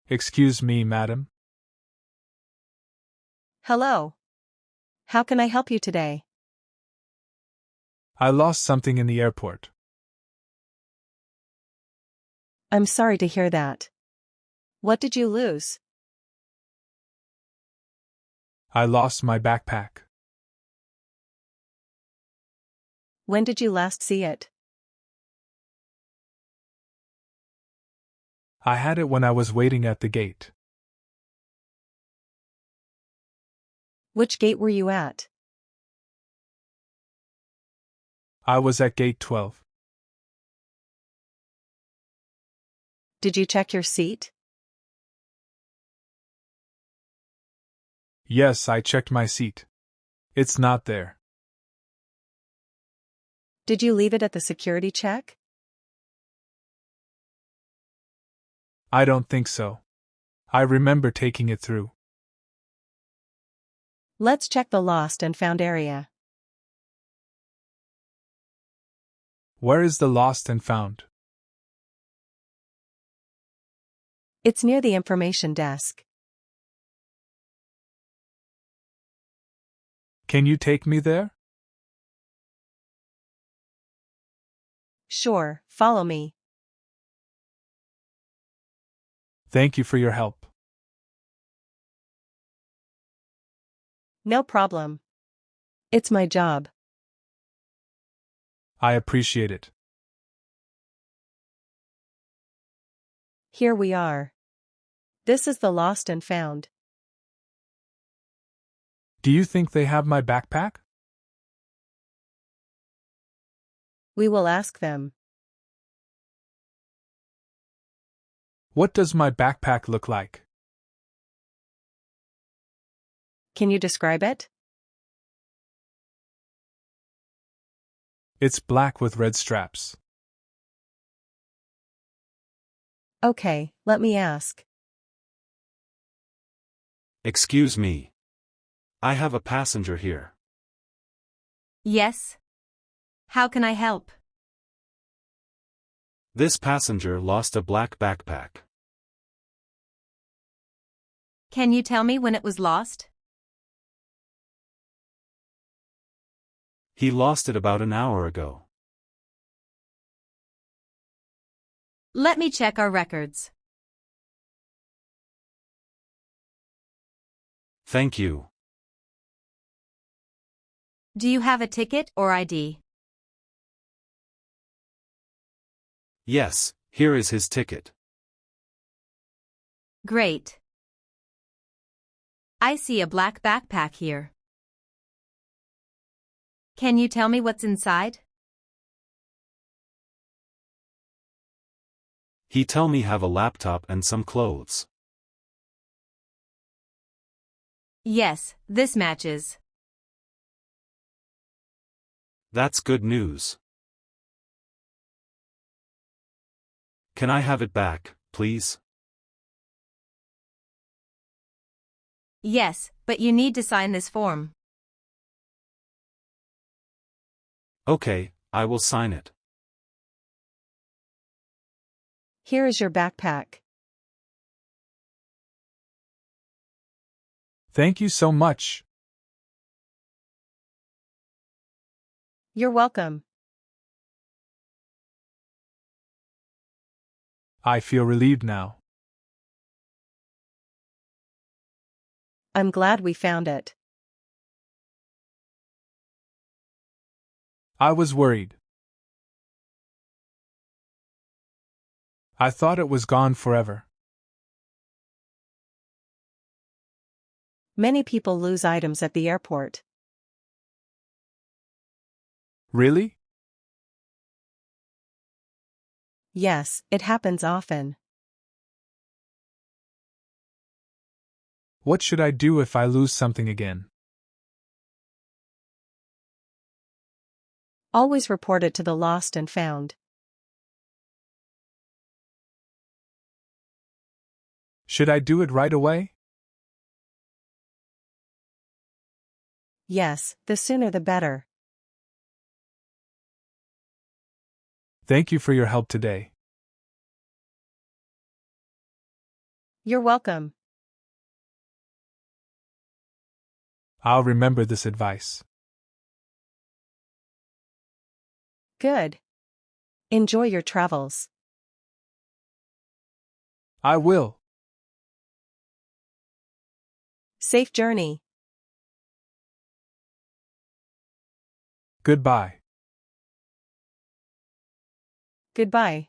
Excuse me, madam. Hello. How can I help you today? I lost something in the airport. I'm sorry to hear that. What did you lose? I lost my backpack. When did you last see it? I had it when I was waiting at the gate. Which gate were you at? I was at gate 12. Did you check your seat? Yes, I checked my seat. It's not there. Did you leave it at the security check? I don't think so. I remember taking it through. Let's check the lost and found area. Where is the lost and found? It's near the information desk. Can you take me there? Sure, follow me. Thank you for your help. No problem. It's my job. I appreciate it. Here we are. This is the lost and found. Do you think they have my backpack? We will ask them. What does my backpack look like? Can you describe it? It's black with red straps. Okay, let me ask. Excuse me. I have a passenger here. Yes. How can I help? This passenger lost a black backpack. Can you tell me when it was lost? He lost it about an hour ago. Let me check our records. Thank you. Do you have a ticket or ID? Yes, here is his ticket. Great. I see a black backpack here. Can you tell me what's inside? He tell me have a laptop and some clothes. Yes, this matches. That's good news. Can I have it back, please? Yes, but you need to sign this form. Okay, I will sign it. Here is your backpack. Thank you so much. You're welcome. I feel relieved now. I'm glad we found it. I was worried. I thought it was gone forever. Many people lose items at the airport. Really? Yes, it happens often. What should I do if I lose something again? Always report it to the lost and found. Should I do it right away? Yes, the sooner the better. Thank you for your help today. You're welcome. I'll remember this advice. Good. Enjoy your travels. I will. Safe journey. Goodbye. Goodbye.